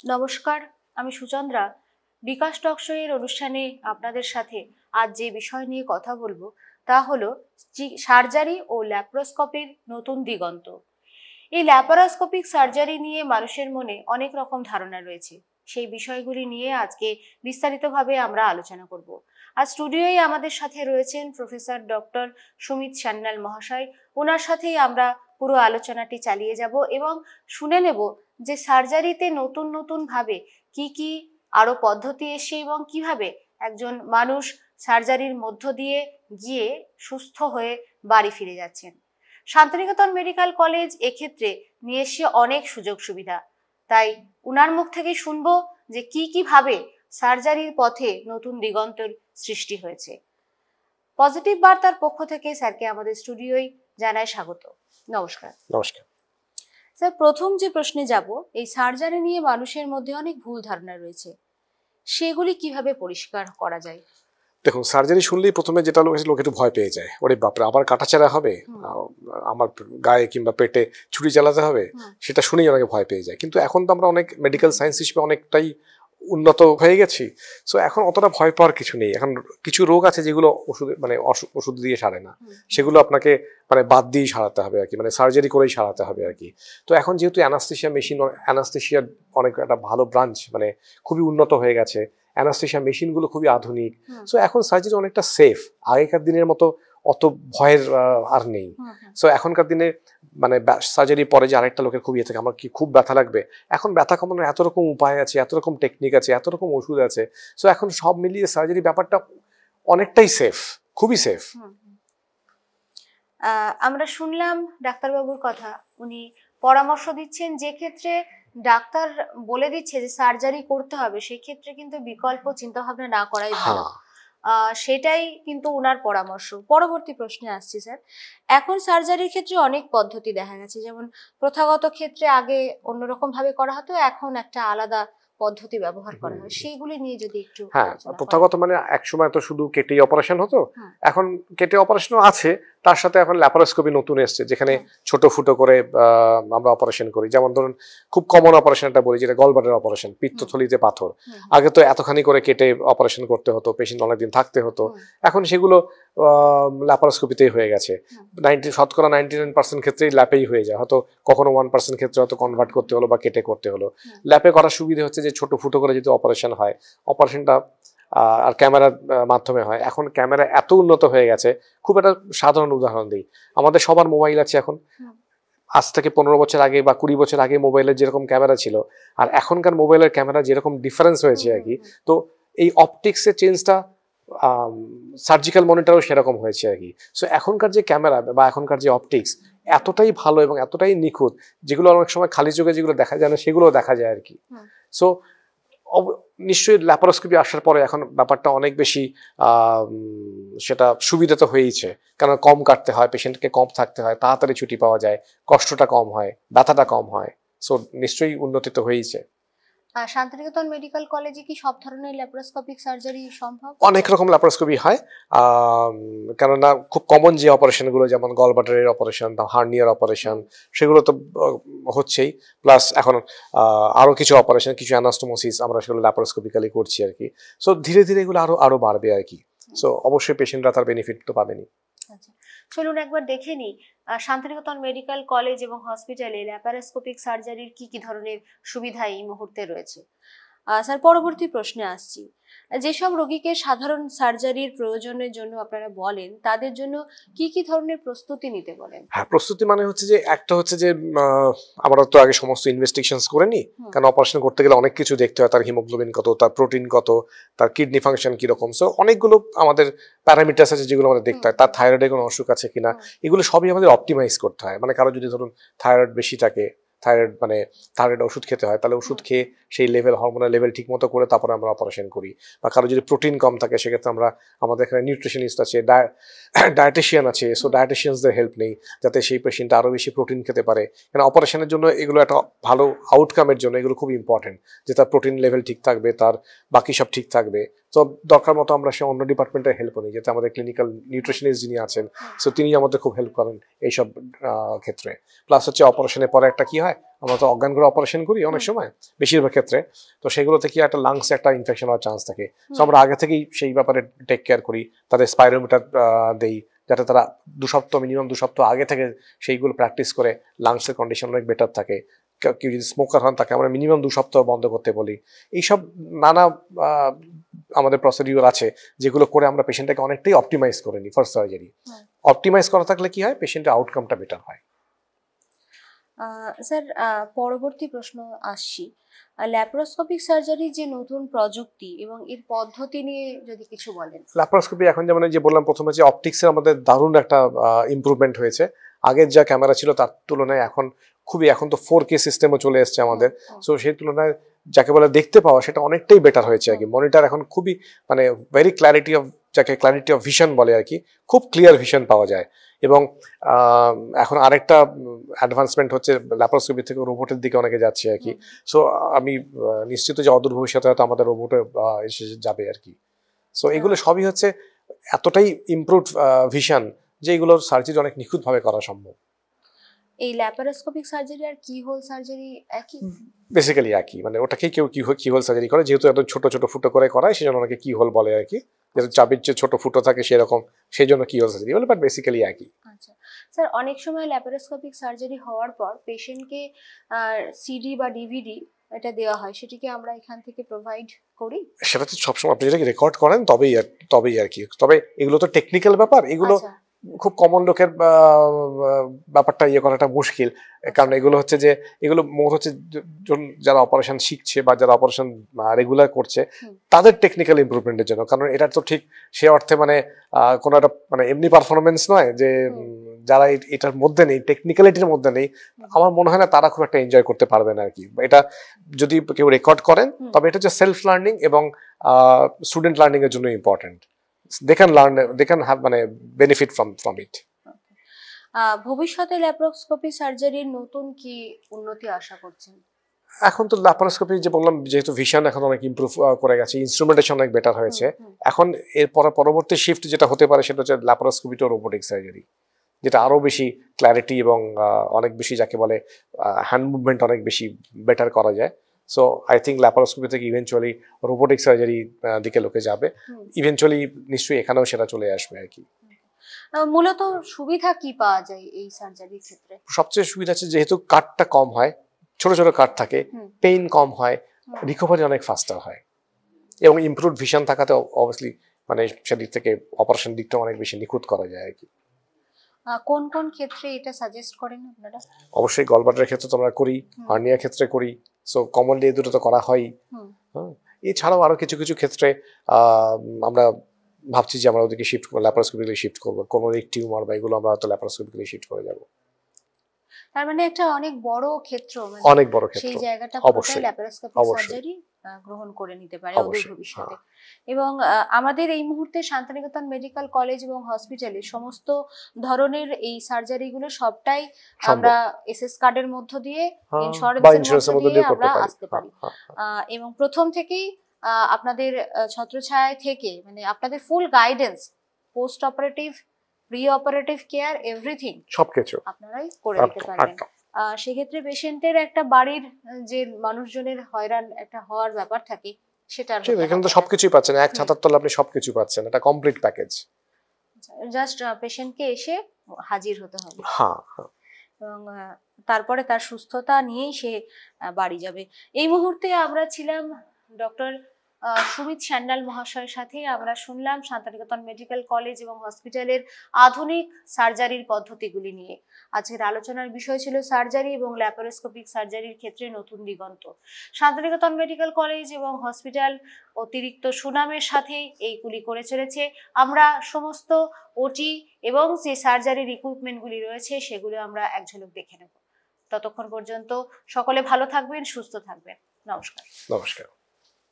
নমস্কার, আমি সুচন্দ্রা। বিকাশ talk show এর অনুষ্ঠানে আপনাদের সাথে আজ যে বিষয় নিয়ে কথা বলবো তা হলো সার্জারি ও ল্যাপ্রোস্কোপির নতুন দিগন্ত। এই ল্যাপারোস্কোপিক সার্জারি নিয়ে মানুষের মনে অনেক রকম ধারণা রয়েছে। সেই বিষয়গুলি নিয়ে আজকে বিস্তারিতভাবে আমরা আলোচনা করব। আজ স্টুডিওয়ে আমাদের সাথে রয়েছেন প্রফেসর ডক্টর সুমিত সান্যাল মহাশয়। ওনার সাথেই আমরা পুরো আলোচনাটি চালিয়ে যাব এবং শুনে নেব যে সার্জারিতে নতুন নতুন ভাবে কি আরো পদ্ধতি এসে এবং কিভাবে একজন মানুষ সার্জারির মধ্য দিয়ে গিয়ে সুস্থ হয়ে বাড়ি ফিরে যাচ্ছেন। শান্তিনিকেতন মেডিকেল কলেজ এক্ষেত্রে নিয়ে এসে অনেক সুযোগ সুবিধা, তাই উনার মুখ থেকে শুনবো যে কিভাবে সার্জারির পথে নতুন দিগন্তের সৃষ্টি হয়েছে। পজিটিভ বার্তার পক্ষ থেকে স্যারকে আমাদের স্টুডিওয় জানাই স্বাগত। নমস্কার। নমস্কার স্যার, প্রথম যে প্রশ্নে যাব, এই সার্জারি নিয়ে মানুষের মধ্যে অনেক ভুল ধারণা রয়েছে, সেগুলি কিভাবে পরিষ্কার করা যায়? দেখুন, সার্জারি শুনলেই প্রথমে যেটা লোক একটু ভয় পেয়ে যায়, ওরে বাপরে আবার কাটাছেঁড়া হবে, আমার গায়ে কিংবা পেটে ছুরি চালাতে হবে, সেটা শুনেই অনেকে ভয় পেয়ে যায়। কিন্তু এখন তো আমরা অনেক মেডিকেল সায়েন্স হিসেবে অনেকটাই উন্নত হয়ে গেছি। সো এখন অতটা ভয় পাওয়ার কিছু নেই। এখন কিছু রোগ আছে যেগুলো ওষুধ দিয়ে সারে না, সেগুলো আপনাকে বাদ দিয়েই সারাতে হবে আর কি, সার্জারি করেই সারাতে হবে আর কি। তো এখন যেহেতু অ্যানাস্থেশিয়া মেশিন, অ্যানাস্থেশিয়ার অনেক একটা ভালো ব্রাঞ্চ, খুবই উন্নত হয়ে গেছে, অ্যানাস্থেশিয়া মেশিনগুলো খুবই আধুনিক। সো এখন সার্জারি অনেকটা সেফ, আগেকার দিনের মতো অত ভয়ের আর নেই। সো এখনকার দিনে সার্জারি পরে যে আরেকটা লোকের খুব ইয়ে থাকে, আমার কি খুব ব্যথা লাগবে, এখন ব্যথা কমানোর এত রকম উপায় আছে, এত রকম টেকনিক আছে, এত রকম ওষুধ আছে। সো এখন সব মিলিয়ে সার্জারি ব্যাপারটা অনেকটাই সেফ, খুবই সেফ। আমরা শুনলাম ডাক্তারবাবুর কথা, উনি পরামর্শ দিচ্ছেন যে ক্ষেত্রে ডাক্তার বলে দিচ্ছে যে সার্জারি করতে হবে, সেই ক্ষেত্রে কিন্তু বিকল্প চিন্তা ভাবনা না করাই ভালো। সেটাই কিন্তু উনার পরামর্শ। পরবর্তী প্রশ্নে আসছি স্যার। এখন সার্জারির ক্ষেত্রে অনেক পদ্ধতি দেখা গেছে, যেমন প্রথাগত ক্ষেত্রে আগে অন্যরকম ভাবে করা হতো, এখন একটা আলাদা পদ্ধতি ব্যবহার করা হয়, সেইগুলি নিয়ে যদি একটু। প্রথাগত এক সময় তো শুধু কেটে অপারেশন হতো, এখন কেটে অপারেশনও আছে, তার সাথে এখন ল্যাপারোস্কোপি নতুন এসছে, যেখানে ছোট ফুটো করে আমরা অপারেশন করি। যেমন ধরুন খুব কমন অপারেশনটা বলি, যেটা গলব্লাডার অপারেশন, পিত্তথলিতে পাথর। আগে তো এতখানি করে কেটে অপারেশন করতে হতো, পেশেন্ট অনেকদিন থাকতে হতো, এখন সেগুলো ল্যাপারোস্কোপিতেই হয়ে গেছে। 99% ক্ষেত্রেই ল্যাপেই হয়ে যায়, হয়তো কখনো 1% ক্ষেত্রে হয়তো কনভার্ট করতে হলো বা কেটে করতে হলো। ল্যাপে করার সুবিধা হচ্ছে যে ছোট ফুটো করে যদি অপারেশন হয়, অপারেশনটা আর ক্যামেরার মাধ্যমে হয়। এখন ক্যামেরা এত উন্নত হয়ে গেছে, খুব একটা সাধারণ উদাহরণ দিই, আমাদের সবার মোবাইল আছে এখন। আজ থেকে 15 বছর আগে বা 20 বছর আগে মোবাইলের যেরকম ক্যামেরা ছিল আর এখনকার মোবাইলের ক্যামেরা যেরকম ডিফারেন্স হয়েছে আর কি, তো এই অপটিক্সের চেঞ্জটা সার্জিক্যাল মনিটরও সেরকম হয়েছে আর কি। সো এখনকার যে ক্যামেরা বা এখনকার যে অপটিক্স এতটাই ভালো এবং এতটাই নিখুঁত, যেগুলো অনেক সময় খালি চোখে যেগুলো দেখা যায় না, সেগুলো দেখা যায় আর কি। সো নিশ্চয়ই ল্যাপারোস্কোপি আসার পরে এখন ব্যাপারটা অনেক বেশি সেটা সুবিধা তো হয়েইছে, কারণ কম কাটতে হয়, পেশেন্টকে কম থাকতে হয়, তাড়াতাড়ি ছুটি পাওয়া যায়, কষ্টটা কম হয়, ব্যথাটা কম হয়। সো নিশ্চয়ই উন্নতি তো হয়েইছে। শান্তিনিকেতন মেডিকেল কলেজে কি সব ধরনের ল্যাপারোস্কোপিক সার্জারি সম্ভব? অনেক রকম ল্যাপারোস্কোপি হয়, কেননা খুব কমন যে অপারেশনগুলো, যেমন গলব্লাডারের অপারেশন, হার্নিয়ার অপারেশন, সেগুলো তো হচ্ছেই। প্লাস এখন আরো কিছু অপারেশন, কিছু অ্যানাস্টোমোসিস আমরা সেগুলো ল্যাপারোস্কোপিক্যালি করছি আর কি। সো ধীরে ধীরে এগুলো আরো বাড়বে আর কি। সো অবশ্যই পেশেন্টরা তার বেনিফিট তো পাবেনই। আচ্ছা, চলুন একবার দেখে নিই শান্তিনিকেতন মেডিকেল কলেজ এবং হসপিটালে ল্যাপারোস্কোপিক সার্জারির কি ধরনের সুবিধা এই মুহূর্তে রয়েছে। স্যার, পরবর্তী প্রশ্নে আসছি। যেসব রোগীকে সাধারণ সার্জারির প্রয়োজনের জন্য আপনারা বলেন, তাদের জন্য কি ধরনের প্রস্তুতি নিতে বলেন? হ্যাঁ, প্রস্তুতি হচ্ছে যে একটা হচ্ছে যে আমরা তো আগে সমস্ত ইনভেস্টিগেশনস করে নিই, কারণ অপারেশন করতে গেলে অনেক কিছু দেখতে হয়, তার হিমোগ্লোবিন কত, তার প্রোটিন কত, তার কিডনি ফাংশন কিরকম। সো অনেকগুলো আমাদের প্যারামিটার্স আছে যেগুলো আমাদের দেখতে হয়, তার থাইরয়েডের কোনো অসুখ আছে কিনা, এগুলো সবই আমাদের অপটিমাইজ করতে হয়। কারো যদি ধরুন থাইরয়েড বেশি থাকে, থাইরয়েড ওষুধ খেতে হয়, তাহলে ওষুধ খেয়ে সেই লেভেল, হরমোনের লেভেল ঠিক মতো করে তারপরে আমরা অপারেশন করি। বা কারো যদি প্রোটিন কম থাকে, সেক্ষেত্রে আমাদের এখানে নিউট্রিশনিস্ট আছে, ডায়েটিশিয়ান আছে, সো ডায়েটিশিয়ানসদের হেল্প নেই, যাতে সেই পেশেন্টটা আরও বেশি প্রোটিন খেতে পারে। কারণ অপারেশনের জন্য এগুলো একটা ভালো আউটকামের জন্য এগুলো খুব ইম্পর্টেন্ট, যে তার প্রোটিন লেভেল ঠিক থাকবে, তার বাকি সব ঠিক থাকবে। তো দরকার মতো আমরা সে অন্য ডিপার্টমেন্টের হেল্প নিই, যাতে আমাদের ক্লিনিক্যাল নিউট্রিশনিস্ট যিনি আছেন, সো তিনি আমাদের খুব হেল্প করেন এইসব ক্ষেত্রে। প্লাস হচ্ছে অপারেশনের পরে একটা কি হয়, হয়, আমরা তো অজ্ঞান করে অপারেশন করি অনেক সময় বেশিরভাগ ক্ষেত্রে, তো সেগুলোতে কি একটা লাংসে একটা ইনফেকশন হওয়ার চান্স থাকে। তো আমরা আগে থেকেই সেই ব্যাপারে টেক কেয়ার করি, তাদের স্পাইরোমিটার দেই, যাতে তারা মিনিমাম 2 সপ্তাহ আগে থেকে সেইগুলো প্র্যাকটিস করে লাংসের কন্ডিশন অনেক বেটার থাকে। কেউ যদি স্মোকার হন তাকে আমরা মিনিমাম 2 সপ্তাহ বন্ধ করতে বলি। এইসব নানা আমাদের প্রসিডিউর আছে যেগুলো করে আমরা পেশেন্টটাকে অনেকটাই অপটিমাইজ করে নিই ফর সার্জারি। অপটিমাইজ করা থাকলে কি হয়, পেশেন্টের আউটকামটা বেটার হয়। স্যার, পরবর্তী প্রশ্ন আসছি, ল্যাপারোস্কোপিক সার্জারি যে নতুন প্রযুক্তি এবং এর পদ্ধতি নিয়ে যদি কিছু বলেন। ল্যাপারোস্কোপি এখন যেমন যে বললাম প্রথমে যে অপটিক্সের আমাদের দারুণ একটা ইমপ্রুভমেন্ট হয়েছে। আগের যা ক্যামেরা ছিল তার তুলনায় এখন তো 4K সিস্টেমও চলে এসছে আমাদের। সো সেই তুলনায় যাকে বলে দেখতে পাওয়া সেটা অনেকটাই বেটার হয়েছে আর কি। মনিটর এখন খুবই মানে ভেরি যাকে ক্ল্যারিটি অফ ভিশন বলে আর কি, খুব ক্লিয়ার ভিশন পাওয়া যায়। এবং এখন আরেকটা অ্যাডভান্সমেন্ট হচ্ছে ল্যাপারোস্কোপি থেকে রোবটের দিকে অনেকে যাচ্ছে আর কি। সো আমি নিশ্চিত যে অদূর ভবিষ্যতে হয়তো আমাদের রোবটে এসে যাবে আর কি। সো এগুলো সবই হচ্ছে এতটাই ইমপ্রুভড ভিশন যে এগুলোর সার্জারি অনেক নিখুঁতভাবে করা সম্ভব। এই ল্যাপারোস্কোপিক সার্জারি আর কিহোল সার্জারি একই? বেসিক্যালি একই, মানে ওটাকেই কেউ কিহোল সার্জারি করে, যেহেতু এত ছোট ছোট ফুটো করে করায় সেজন্য ওনাকে কিহোল বলে আর কি। যেহেতু চাবির যে ছোট ফুটো থাকে সেরকম, সেই জন্য কিহোল সার্জারি বলে, বাট বেসিক্যালি একই। আচ্ছা স্যার, অনেক সময় ল্যাপারোস্কোপিক সার্জারি হওয়ার পর পেশেন্টকে সিডি বা ডিভিডি এটা দেওয়া হয়, সেটিকে আমরা এখান থেকে প্রোভাইড করি? সেটা তো সবসময় আপনি যেটাকে রেকর্ড করেন তবেই আর কি। তবে এগুলো তো টেকনিক্যাল ব্যাপার, এগুলো খুব কমন লোকের ব্যাপারটা করাটা মুশকিল। কারণ এগুলো হচ্ছে যে এগুলো মোট হচ্ছে যারা অপারেশন শিখছে বা যারা অপারেশন রেগুলার করছে তাদের টেকনিক্যাল ইমপ্রুভমেন্টের জন্য। কারণ এটা তো ঠিক সে অর্থে মানে কোনো একটা মানে এমনি পারফরমেন্স নয় যে যারা এটার মধ্যে নেই, টেকনিক্যালিটির মধ্যে নেই, আমার মনে হয় না তারা খুব একটা এনজয় করতে পারবে না আর কি। এটা যদি কেউ রেকর্ড করেন তবে এটা হচ্ছে সেলফ লার্নিং এবং স্টুডেন্ট লার্নিং এর জন্য ইম্পর্টেন্ট। They can have মানে benefit from it. ভবিষ্যতে ল্যাপারোস্কোপি সার্জারির নতুন কি উন্নতি আশা করছেন? এখন তো ল্যাপারোস্কোপি যে বললাম, যেহেতু ভিশন এখন অনেক ইমপ্রুভ করে গেছে, ইনস্ট্রুমেন্টেশন অনেক বেটার হয়েছে। এখন এর পরবর্তী শিফট যেটা হতে পারে সেটা হচ্ছে ল্যাপারোস্কোপি টু রোবোটিক সার্জারি, যেটা আরো বেশি ক্ল্যারিটি এবং অনেক বেশি যাকে বলে হ্যান্ড মুভমেন্ট অনেক বেশি বেটার করা যায়। সো আই থিঙ্ক ল্যাপারোস্কোপি থেকে ইভেনচুয়ালি রোবোটিক সার্জারি দিকে লোকে যাবে। ইভেনচুয়ালি নিশ্চয়ই এখানেও সেটা চলে আসবে আর কি। মূলত সুবিধা কি পাওয়া যায় এই সার্জারির ক্ষেত্রে? সবচেয়ে সুবিধা আছে যেহেতু কাটটা কম হয়, ছোট ছোট কাট থাকে, পেইন কম হয়, রিকভারি অনেক ফাস্টার হয় এবং ইমপ্রুভ ভিশন থাকাতে অবভিয়াসলি মানে সেদিক থেকে অপারেশন দিকটা অনেক বেশি নিখুঁত করা যায় আর কি। কোন কোন ক্ষেত্রে এটা সাজেস্ট করেন আপনারা? অবশ্যই গলব্লাডারের ক্ষেত্রে তো আমরা করি, হার্নিয়ার ক্ষেত্রে করি, সো কমনলি এই দুটো তো করা হয়। এছাড়াও আরো কিছু কিছু ক্ষেত্রে আমরা ভাবছি যে আমরা ওদিকে শিফট করবো, ল্যাপারোস্কোপিক্যালি শিফট করবো, কোনো টিউমার বা এগুলো আমরা হয়তো ল্যাপারোস্কোপিক্যালি শিফট করে যাব। তার মানে একটা অনেক বড় ক্ষেত্র, মানে অনেক বড় ক্ষেত্র, সেই জায়গাটা অবশ্যই ল্যাপারোস্কোপিক সার্জারি গ্রহণ করে নিতে পারে অদূর ভবিষ্যতে। এবং আমাদের এই মুহূর্তে শান্তিনিকেতন মেডিকেল কলেজ এবং হসপিটালে সমস্ত ধরনের এই সার্জারিগুলো সবটাই আমরা এসএস কার্ডের মধ্য দিয়ে, ইন্স্যুরেন্সের মধ্য দিয়ে আমরা আসতে পারি। এবং প্রথম থেকেই আপনাদের ছত্রছায়ায় থেকে মানে আপনাদের full guidance, post operative, pre operative care, everything সবকিছু আপনারাই করে দিতে পারবেন। সেক্ষেত্রে পেশেন্টের একটা বাড়ির যে মানুষজনের হয়রান একটা হওয়ার ব্যাপার থাকে সেটা এখানে তো সবকিছুই পাচ্ছেন, এক ছাতার তলায় আপনি সবকিছু পাচ্ছেন, এটা কমপ্লিট প্যাকেজ। জাস্ট পেশেন্টকে এসে হাজির হতে হবে, এবং তারপরে তার সুস্থতা নিয়েই সে বাড়ি যাবে। এই মুহূর্তে আমরা ছিলাম ডক্টর সুমিত স্যান্যাল মহাশয়ের সাথে। আমরা শুনলাম শান্তিনিকেতন মেডিকেল কলেজ এবং হসপিটালের আধুনিক সার্জারির পদ্ধতিগুলি নিয়ে। আজকের আলোচনার বিষয় ছিল সার্জারি এবং ল্যাপারোস্কোপিক সার্জারির ক্ষেত্রে নতুন দিগন্ত। শান্তিনিকেতন মেডিকেল কলেজ এবং হসপিটাল অতিরিক্ত সুনামের সাথে এইগুলি করে চলেছে। আমরা সমস্ত ওটি এবং যে সার্জারির ইকুইপমেন্টগুলি রয়েছে সেগুলো আমরা এক ঝলক দেখে নেব। ততক্ষণ পর্যন্ত সকলে ভালো থাকবেন, সুস্থ থাকবেন। নমস্কার। নমস্কার।